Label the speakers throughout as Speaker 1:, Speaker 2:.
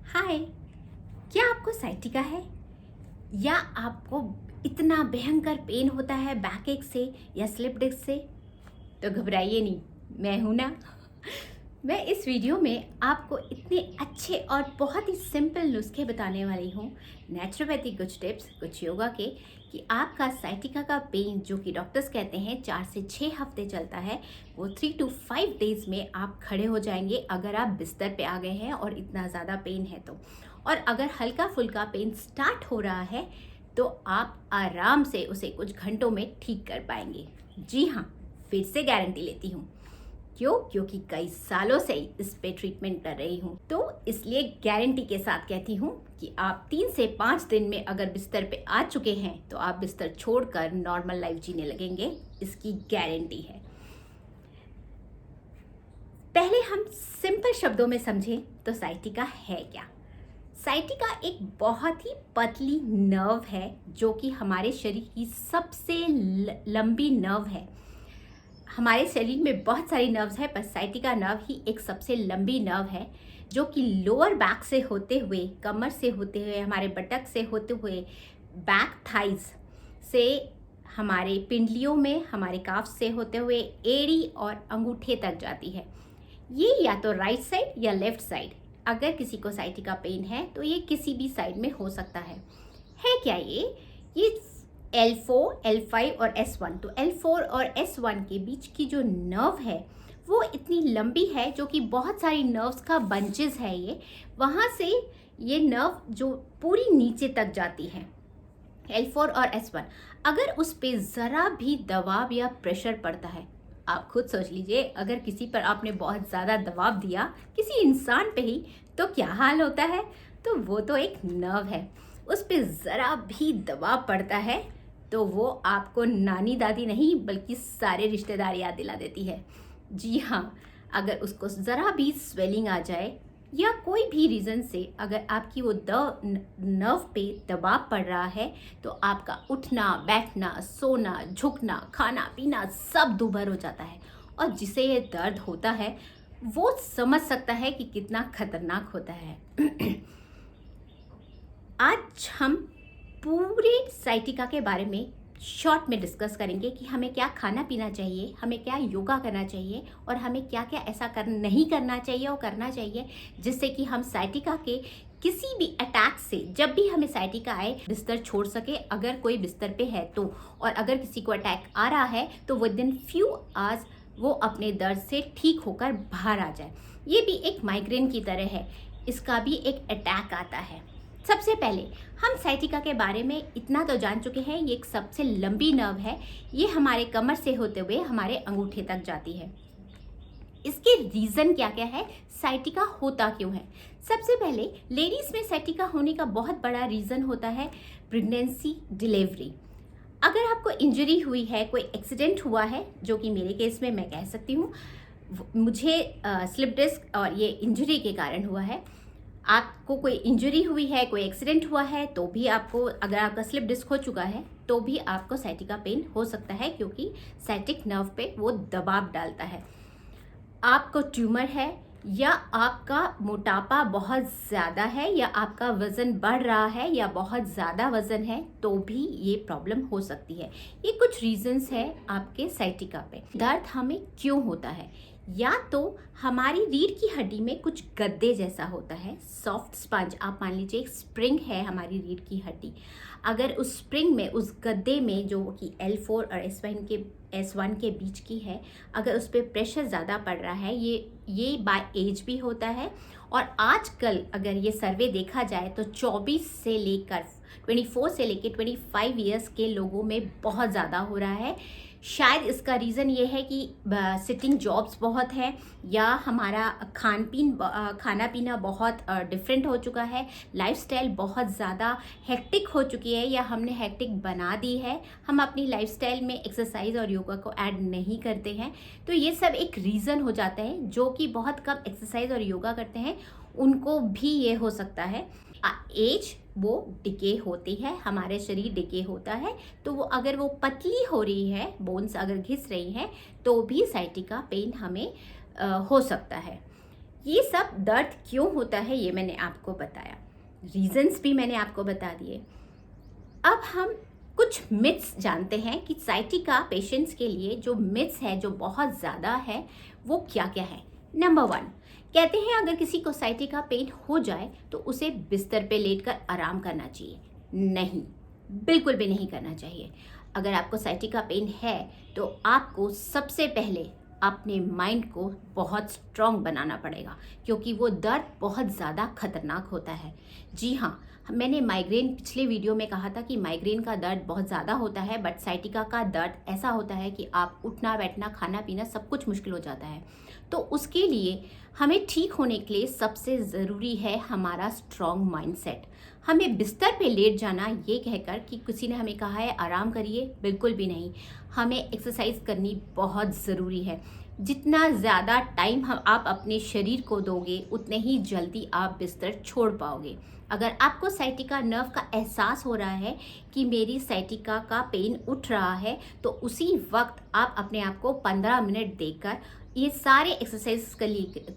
Speaker 1: हाय। क्या आपको साइटिका है या आपको इतना भयंकर पेन होता है बैक एक से या स्लिप डिस्क से? तो घबराइए नहीं, मैं हूं ना। मैं इस वीडियो में आपको इतने अच्छे और बहुत ही सिंपल नुस्खे बताने वाली हूँ, नेचुरोपैथी कुछ टिप्स, कुछ योगा के, कि आपका साइटिका का पेन जो कि डॉक्टर्स कहते हैं 4 से 6 हफ्ते चलता है, वो 3 to 5 डेज में आप खड़े हो जाएंगे अगर आप बिस्तर पे आ गए हैं और इतना ज़्यादा पेन है तो। और अगर हल्का फुल्का पेन स्टार्ट हो रहा है तो आप आराम से उसे कुछ घंटों में ठीक कर पाएंगे। जी हाँ, फिर से गारंटी लेती हूँ। क्यों? क्योंकि कई सालों से इस पे ट्रीटमेंट कर रही हूँ, तो इसलिए गारंटी के साथ कहती हूँ कि आप 3 से 5 दिन में अगर बिस्तर पे आ चुके हैं तो आप बिस्तर छोड़कर नॉर्मल लाइफ जीने लगेंगे, इसकी गारंटी है। पहले हम सिंपल शब्दों में समझें तो साइटिका है क्या। साइटिका एक बहुत ही पतली नर्व है जो कि हमारे शरीर की सबसे लंबी नर्व है। हमारे शरीर में बहुत सारी नर्व्स है, पर साइटिका नर्व ही एक सबसे लंबी नर्व है जो कि लोअर बैक से होते हुए, कमर से होते हुए, हमारे बटक से होते हुए, बैक थाइज से, हमारे पिंडलियों में, हमारे काफ से होते हुए एड़ी और अंगूठे तक जाती है। ये या तो राइट साइड या लेफ्ट साइड, अगर किसी को साइटिका पेन है तो ये किसी भी साइड में हो सकता है क्या ये L4, L5 और S1। तो L4 और S1 के बीच की जो नर्व है वो इतनी लंबी है, जो कि बहुत सारी नर्व्स का बंचेस है ये, वहाँ से ये नर्व जो पूरी नीचे तक जाती है, L4 और S1। अगर उस पे ज़रा भी दबाव या प्रेशर पड़ता है, आप खुद सोच लीजिए, अगर किसी पर आपने बहुत ज़्यादा दबाव दिया, किसी इंसान पे ही, तो क्या हाल होता है। तो वो तो एक नर्व है, उस पे ज़रा भी दबाव पड़ता है तो वो आपको नानी दादी नहीं बल्कि सारे रिश्तेदार याद दिला देती है। जी हाँ, अगर उसको ज़रा भी स्वेलिंग आ जाए या कोई भी रीज़न से अगर आपकी वो नर्व पे दबाव पड़ रहा है तो आपका उठना, बैठना, सोना, झुकना, खाना पीना सब दूभर हो जाता है। और जिसे ये दर्द होता है वो समझ सकता है कि कितना खतरनाक होता है। आज हम पूरे साइटिका के बारे में शॉर्ट में डिस्कस करेंगे कि हमें क्या खाना पीना चाहिए, हमें क्या योगा करना चाहिए और हमें क्या क्या ऐसा नहीं करना चाहिए और करना चाहिए जिससे कि हम साइटिका के किसी भी अटैक से, जब भी हमें साइटिका आए, बिस्तर छोड़ सके अगर कोई बिस्तर पे है तो। और अगर किसी को अटैक आ रहा है तो विद इन फ्यू आवर्स वो अपने दर्द से ठीक होकर बाहर आ जाए। ये भी एक माइग्रेन की तरह है, इसका भी एक अटैक आता है। सबसे पहले हम साइटिका के बारे में इतना तो जान चुके हैं, ये एक सबसे लंबी नर्व है, ये हमारे कमर से होते हुए हमारे अंगूठे तक जाती है। इसके रीज़न क्या क्या है, साइटिका होता क्यों है। सबसे पहले लेडीज़ में साइटिका होने का बहुत बड़ा रीज़न होता है प्रेगनेंसी, डिलीवरी। अगर आपको इंजरी हुई है, कोई एक्सीडेंट हुआ है, जो कि मेरे केस में मैं कह सकती हूँ, मुझे स्लिप डिस्क और ये इंजरी के कारण हुआ है। आपको कोई इंजरी हुई है, कोई एक्सीडेंट हुआ है तो भी आपको, अगर आपका स्लिप डिस्क हो चुका है तो भी आपको साइटिका पेन हो सकता है, क्योंकि साइटिक नर्व पे वो दबाव डालता है। आपको ट्यूमर है या आपका मोटापा बहुत ज़्यादा है या आपका वज़न बढ़ रहा है या बहुत ज़्यादा वज़न है तो भी ये प्रॉब्लम हो सकती है। ये कुछ रीजंस है आपके साइटिका पे। दर्द हमें क्यों होता है, या तो हमारी रीढ़ की हड्डी में कुछ गद्दे जैसा होता है, सॉफ्ट स्पंज, आप मान लीजिए एक स्प्रिंग है हमारी रीढ़ की हड्डी, अगर उस स्प्रिंग में, उस गद्दे में जो कि L4 और S1 के बीच की है, अगर उस पर प्रेशर ज़्यादा पड़ रहा है, ये बाय एज भी होता है। और आजकल अगर ये सर्वे देखा जाए तो 24 से लेकर 24 से लेकर 25 ईयर्स के लोगों में बहुत ज़्यादा हो रहा है। शायद इसका रीज़न ये है कि सिटिंग जॉब्स बहुत है, या हमारा खाना पीना बहुत डिफरेंट हो चुका है, लाइफस्टाइल बहुत ज़्यादा हेक्टिक हो चुकी है या हमने हेक्टिक बना दी है, हम अपनी लाइफस्टाइल में एक्सरसाइज और योगा को ऐड नहीं करते हैं। तो ये सब एक रीज़न हो जाता है। जो कि बहुत कम एक्सरसाइज और योगा करते हैं उनको भी ये हो सकता है। एज वो डिके होती है, हमारे शरीर डिके होता है, तो वो अगर वो पतली हो रही है, बोन्स अगर घिस रही हैं तो भी साइटिका पेन हमें हो सकता है। ये सब दर्द क्यों होता है ये मैंने आपको बताया, रीजंस भी मैंने आपको बता दिए। अब हम कुछ मिथ्स जानते हैं कि साइटिका पेशेंट्स के लिए जो मिथ्स है, जो बहुत ज़्यादा है, वो क्या क्या है। नंबर 1, कहते हैं अगर किसी को साइटिका पेन हो जाए तो उसे बिस्तर पे लेटकर आराम करना चाहिए। नहीं, बिल्कुल भी नहीं करना चाहिए। अगर आपको साइटिका पेन है तो आपको सबसे पहले अपने माइंड को बहुत स्ट्रॉन्ग बनाना पड़ेगा, क्योंकि वो दर्द बहुत ज़्यादा खतरनाक होता है। जी हाँ, मैंने माइग्रेन पिछले वीडियो में कहा था कि माइग्रेन का दर्द बहुत ज़्यादा होता है, बट साइटिका का दर्द ऐसा होता है कि आप उठना बैठना खाना पीना सब कुछ मुश्किल हो जाता है। तो उसके लिए हमें ठीक होने के लिए सबसे ज़रूरी है हमारा स्ट्रॉन्ग माइंडसेट। हमें बिस्तर पे लेट जाना ये कहकर कि किसी ने हमें कहा है आराम करिए, बिल्कुल भी नहीं। हमें एक्सरसाइज करनी बहुत ज़रूरी है। जितना ज़्यादा टाइम आप अपने शरीर को दोगे उतने ही जल्दी आप बिस्तर छोड़ पाओगे। अगर आपको साइटिका नर्व का एहसास हो रहा है कि मेरी साइटिका का पेन उठ रहा है, तो उसी वक्त आप अपने आप को 15 मिनट देकर ये सारे एक्सरसाइज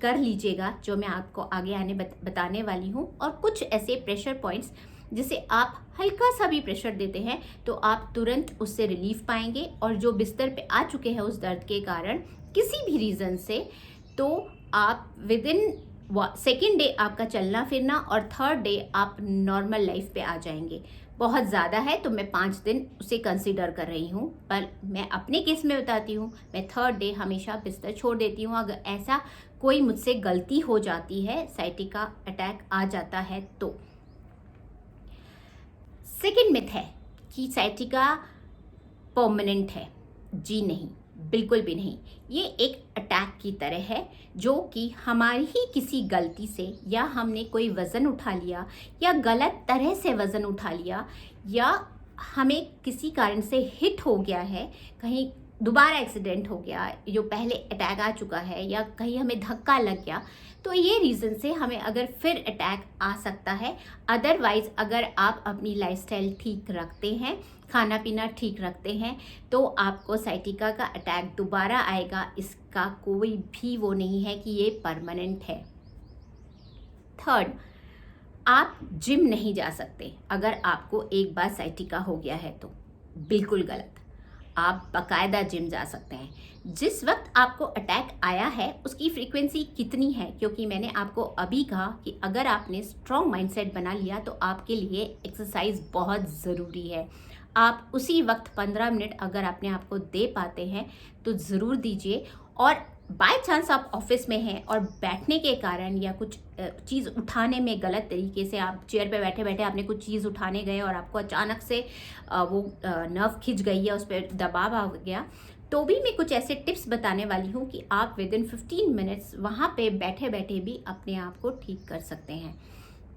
Speaker 1: कर लीजिएगा जो मैं आपको आगे आने बताने वाली हूँ। और कुछ ऐसे प्रेशर पॉइंट्स जिसे आप हल्का सा भी प्रेशर देते हैं तो आप तुरंत उससे रिलीफ पाएंगे। और जो बिस्तर पे आ चुके हैं उस दर्द के कारण किसी भी रीज़न से, तो आप विद इन सेकेंड डे आपका चलना फिरना और थर्ड डे आप नॉर्मल लाइफ पे आ जाएंगे। बहुत ज़्यादा है तो मैं 5 दिन उसे कंसीडर कर रही हूँ, पर मैं अपने केस में बताती हूँ, मैं थर्ड डे हमेशा बिस्तर छोड़ देती हूँ। अगर ऐसा कोई मुझसे गलती हो जाती है, साइटिका अटैक आ जाता है तो। सेकेंड मिथ है कि साइटिका परमानेंट है। जी नहीं, बिल्कुल भी नहीं। ये एक अटैक की तरह है जो कि हमारी ही किसी गलती से, या हमने कोई वज़न उठा लिया या गलत तरह से वज़न उठा लिया, या हमें किसी कारण से हिट हो गया है, कहीं दोबारा एक्सीडेंट हो गया, जो पहले अटैक आ चुका है, या कहीं हमें धक्का लग गया, तो ये रीज़न से हमें अगर फिर अटैक आ सकता है। अदरवाइज़ अगर आप अपनी लाइफस्टाइल ठीक रखते हैं, खाना पीना ठीक रखते हैं, तो आपको साइटिका का अटैक दोबारा आएगा। इसका कोई भी वो नहीं है कि ये परमानेंट है। थर्ड, आप जिम नहीं जा सकते अगर आपको एक बार साइटिका हो गया है तो। बिल्कुल गलत। आप बाकायदा जिम जा सकते हैं। जिस वक्त आपको अटैक आया है उसकी फ्रीक्वेंसी कितनी है, क्योंकि मैंने आपको अभी कहा कि अगर आपने स्ट्रॉन्ग माइंडसेट बना लिया तो आपके लिए एक्सरसाइज बहुत ज़रूरी है। आप उसी वक्त 15 मिनट अगर अपने आप को दे पाते हैं तो ज़रूर दीजिए। और बाय चांस आप ऑफिस में हैं और बैठने के कारण या कुछ चीज़ उठाने में गलत तरीके से, आप चेयर पे बैठे बैठे आपने कुछ चीज़ उठाने गए और आपको अचानक से वो नर्व खिंच गई है, उस पर दबाव आ गया, तो भी मैं कुछ ऐसे टिप्स बताने वाली हूँ कि आप विद इन 15 मिनट्स वहाँ पे बैठे बैठे भी अपने आप को ठीक कर सकते हैं।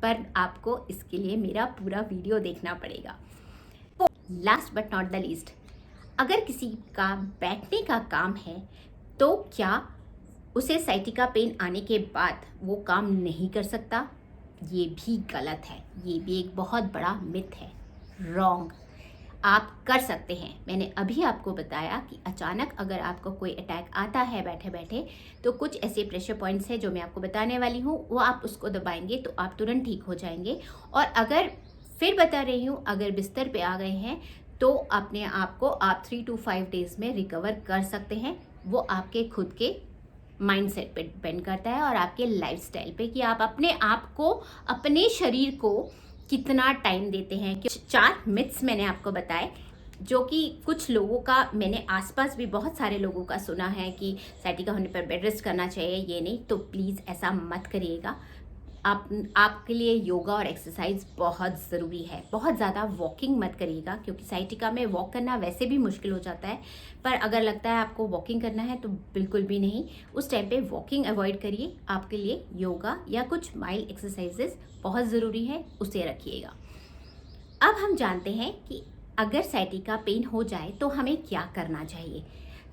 Speaker 1: पर आपको इसके लिए मेरा पूरा वीडियो देखना पड़ेगा। Last but not the least, अगर किसी का बैठने का काम है तो क्या उसे साइटिका पेन आने के बाद वो काम नहीं कर सकता? ये भी गलत है। ये भी एक बहुत बड़ा मिथ है, रॉन्ग। आप कर सकते हैं। मैंने अभी आपको बताया कि अचानक अगर आपको कोई अटैक आता है बैठे बैठे, तो कुछ ऐसे प्रेशर पॉइंट्स हैं जो मैं आपको बताने वाली हूँ, वो आप उसको दबाएंगे तो आप तुरंत ठीक हो जाएंगे। और अगर फिर बता रही हूँ, अगर बिस्तर पे आ गए हैं तो अपने आप को आप 3 to 5 डेज़ में रिकवर कर सकते हैं। वो आपके खुद के माइंडसेट पे डिपेंड करता है और आपके लाइफस्टाइल पे कि आप अपने आप को, अपने शरीर को कितना टाइम देते हैं। 4 मिथ्स मैंने आपको बताए जो कि कुछ लोगों का, मैंने आसपास भी बहुत सारे लोगों का सुना है कि साइटिका होने पर बेड रेस्ट करना चाहिए। ये नहीं, तो प्लीज़ ऐसा मत करिएगा। आपके लिए योगा और एक्सरसाइज बहुत ज़रूरी है। बहुत ज़्यादा वॉकिंग मत करिएगा, क्योंकि साइटिका में वॉक करना वैसे भी मुश्किल हो जाता है। पर अगर लगता है आपको वॉकिंग करना है तो बिल्कुल भी नहीं, उस टाइम पे वॉकिंग अवॉइड करिए। आपके लिए योगा या कुछ माइल्ड एक्सरसाइजेस बहुत ज़रूरी है, उसे रखिएगा। अब हम जानते हैं कि अगर साइटिका पेन हो जाए तो हमें क्या करना चाहिए।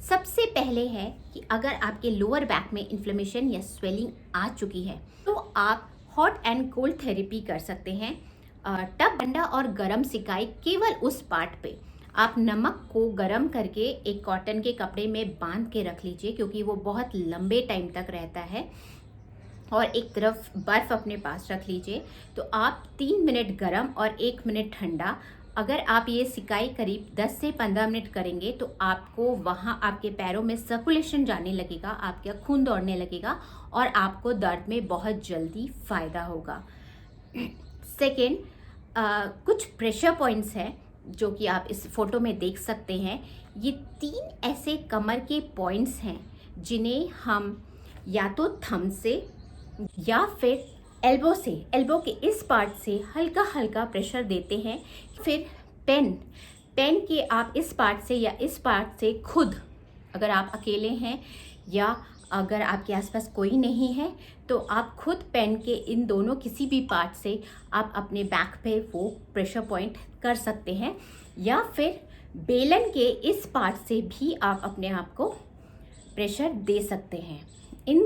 Speaker 1: सबसे पहले है कि अगर आपके लोअर बैक में इन्फ्लेमेशन या स्वेलिंग आ चुकी है तो आप हॉट एंड कोल्ड थेरेपी कर सकते हैं। टब ठंडा और गर्म सिकाई केवल उस पार्ट पे। आप नमक को गर्म करके एक कॉटन के कपड़े में बांध के रख लीजिए, क्योंकि वो बहुत लंबे टाइम तक रहता है। और एक तरफ बर्फ़ अपने पास रख लीजिए। तो आप 3 मिनट गरम और 1 मिनट ठंडा, अगर आप ये सिकाई करीब 10 से 15 मिनट करेंगे तो आपको वहाँ आपके पैरों में सर्कुलेशन जाने लगेगा, आपका खून दौड़ने लगेगा और आपको दर्द में बहुत जल्दी फ़ायदा होगा। सेकेंड, कुछ प्रेशर पॉइंट्स हैं जो कि आप इस फोटो में देख सकते हैं। ये 3 ऐसे कमर के पॉइंट्स हैं जिन्हें हम या तो थंब से या फिर एल्बो से, एल्बो के इस पार्ट से हल्का हल्का प्रेशर देते हैं। फिर पेन के आप इस पार्ट से या इस पार्ट से खुद, अगर आप अकेले हैं या अगर आपके आसपास कोई नहीं है तो आप खुद पेन के इन दोनों किसी भी पार्ट से आप अपने बैक पे वो प्रेशर पॉइंट कर सकते हैं, या फिर बेलन के इस पार्ट से भी आप अपने आप को प्रेशर दे सकते हैं। इन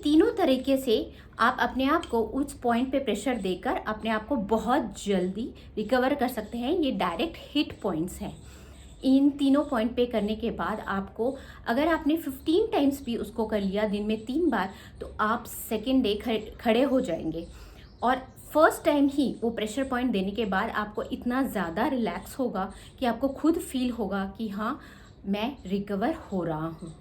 Speaker 1: तीनों तरीके से आप अपने आप को उस पॉइंट पे प्रेशर देकर अपने आप को बहुत जल्दी रिकवर कर सकते हैं। ये डायरेक्ट हिट पॉइंट्स हैं। इन तीनों पॉइंट पे करने के बाद आपको, अगर आपने 15 टाइम्स भी उसको कर लिया दिन में 3 बार, तो आप सेकेंड डे खड़े हो जाएंगे। और फर्स्ट टाइम ही वो प्रेशर पॉइंट देने के बाद आपको इतना ज़्यादा रिलैक्स होगा कि आपको खुद फील होगा कि हाँ, मैं रिकवर हो रहा हूँ।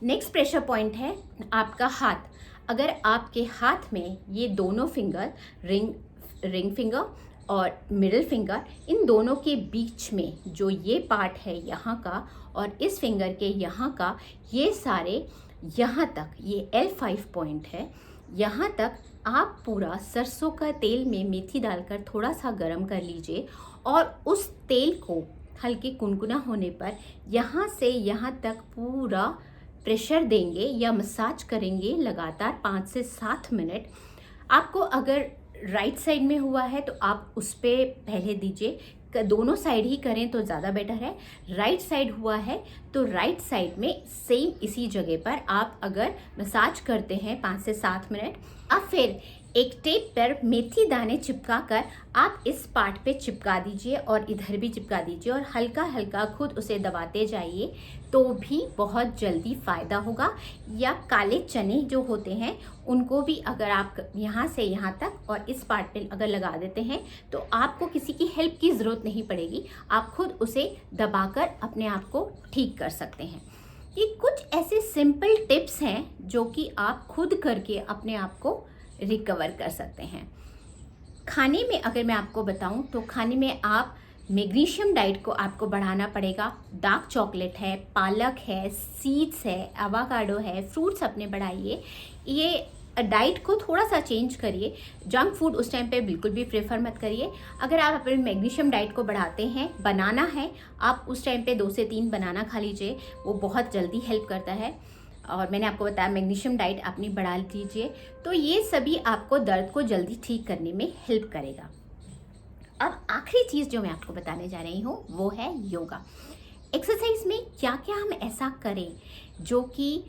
Speaker 1: नेक्स्ट प्रेशर पॉइंट है आपका हाथ। अगर आपके हाथ में ये दोनों फिंगर, रिंग फिंगर और मिडिल फिंगर, इन दोनों के बीच में जो ये पार्ट है यहाँ का और इस फिंगर के यहाँ का, ये सारे यहाँ तक, ये L5 पॉइंट है, यहाँ तक आप पूरा सरसों का तेल में मेथी डालकर थोड़ा सा गरम कर लीजिए और उस तेल को हल्के कुनकुना होने पर यहाँ से यहाँ तक पूरा प्रेशर देंगे या मसाज करेंगे लगातार 5 से 7 मिनट। आपको अगर राइट साइड में हुआ है तो आप उस पर पहले दीजिए, दोनों साइड ही करें तो ज़्यादा बेटर है। राइट साइड हुआ है तो राइट साइड में सेम इसी जगह पर आप अगर मसाज करते हैं 5 से 7 मिनट, अब फिर एक टेप पर मेथी दाने चिपका कर आप इस पार्ट पे चिपका दीजिए और इधर भी चिपका दीजिए और हल्का हल्का खुद उसे दबाते जाइए तो भी बहुत जल्दी फ़ायदा होगा। या काले चने जो होते हैं उनको भी अगर आप यहाँ से यहाँ तक और इस पार्ट पे अगर लगा देते हैं तो आपको किसी की हेल्प की ज़रूरत नहीं पड़ेगी, आप खुद उसे दबाकर अपने आप को ठीक कर सकते हैं। ये कुछ ऐसे सिंपल टिप्स हैं जो कि आप खुद करके अपने आप को रिकवर कर सकते हैं। खाने में अगर मैं आपको बताऊं तो खाने में आप मैग्नीशियम डाइट को आपको बढ़ाना पड़ेगा। डार्क चॉकलेट है, पालक है, सीड्स है, एवोकाडो है, फ्रूट्स अपने बढ़ाइए। ये डाइट को थोड़ा सा चेंज करिए। जंक फूड उस टाइम पे बिल्कुल भी प्रेफर मत करिए। अगर आप अपने मैग्नीशियम डाइट को बढ़ाते हैं, बनाना है, आप उस टाइम पे 2 से 3 बनाना खा लीजिए, वो बहुत जल्दी हेल्प करता है। और मैंने आपको बताया मैग्नीशियम डाइट अपनी बढ़ा लीजिए, तो ये सभी आपको दर्द को जल्दी ठीक करने में हेल्प करेगा। अब आखिरी चीज़ जो मैं आपको बताने जा रही हूँ वो है योगा। एक्सरसाइज में क्या क्या हम ऐसा करें जो कि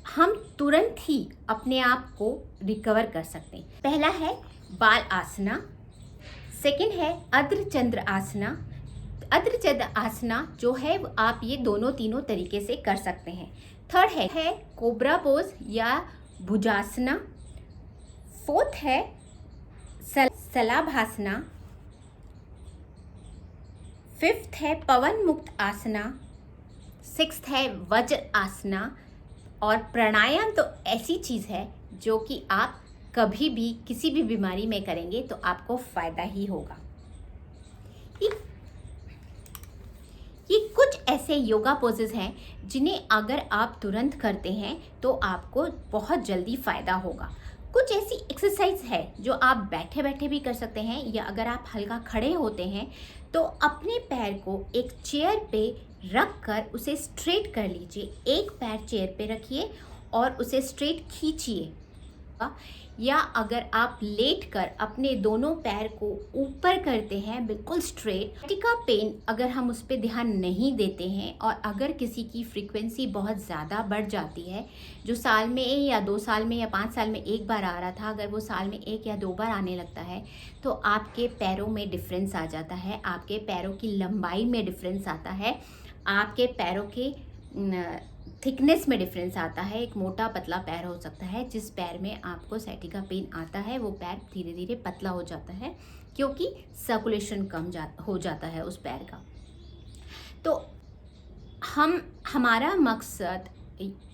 Speaker 1: हम तुरंत ही अपने आप को रिकवर कर सकते हैं। पहला है बाल आसना, सेकंड है अर्धचंद्र आसना। अर्धचंद्र आसना जो है आप ये दोनों तीनों तरीके से कर सकते हैं। थर्ड है कोबरा पोज या भुजासना। फोर्थ है सलाभासना। फिफ्थ है पवन मुक्त आसना। सिक्स्थ है वज्र आसना। और प्राणायाम तो ऐसी चीज़ है जो कि आप कभी भी किसी भी बीमारी में करेंगे तो आपको फ़ायदा ही होगा। ये कुछ ऐसे योगा पोजेस हैं जिन्हें अगर आप तुरंत करते हैं तो आपको बहुत जल्दी फ़ायदा होगा। कुछ ऐसी एक्सरसाइज है जो आप बैठे बैठे भी कर सकते हैं, या अगर आप हल्का खड़े होते हैं तो अपने पैर को एक चेयर पे रख कर उसे स्ट्रेट कर लीजिए। एक पैर चेयर पे रखिए और उसे स्ट्रेट खींचिए, या अगर आप लेट कर अपने दोनों पैर को ऊपर करते हैं बिल्कुल स्ट्रेट। साइटिका पेन अगर हम उस पर ध्यान नहीं देते हैं और अगर किसी की फ्रीक्वेंसी बहुत ज़्यादा बढ़ जाती है, जो साल में या 2 साल में या 5 साल में एक बार आ रहा था, अगर वो साल में 1 या 2 बार आने लगता है तो आपके पैरों में डिफरेंस आ जाता है, आपके पैरों की लंबाई में डिफरेंस आता है, आपके पैरों के थिकनेस में डिफरेंस आता है। एक मोटा पतला पैर हो सकता है, जिस पैर में आपको साइटिका पेन आता है वो पैर धीरे धीरे पतला हो जाता है, क्योंकि सर्कुलेशन हो जाता है उस पैर का। तो हमारा मकसद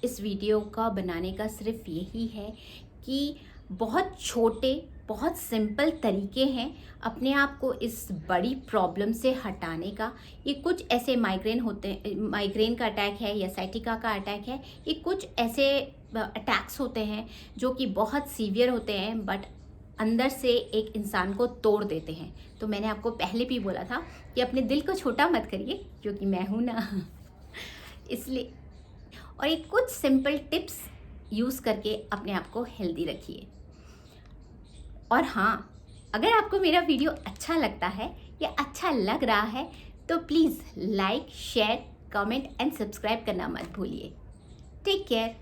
Speaker 1: इस वीडियो का बनाने का सिर्फ यही है कि बहुत छोटे, बहुत सिंपल तरीके हैं अपने आप को इस बड़ी प्रॉब्लम से हटाने का। ये कुछ ऐसे माइग्रेन का अटैक है या साइटिका का अटैक है, ये कुछ ऐसे अटैक्स होते हैं जो कि बहुत सीवियर होते हैं, बट अंदर से एक इंसान को तोड़ देते हैं। तो मैंने आपको पहले भी बोला था कि अपने दिल को छोटा मत करिए, क्योंकि मैं हूँ ना इसलिए। और एक कुछ सिंपल टिप्स यूज़ करके अपने आप को हेल्दी रखिए। और हाँ, अगर आपको मेरा वीडियो अच्छा लगता है या अच्छा लग रहा है तो please like, share, comment and subscribe करना मत भूलिए। Take care.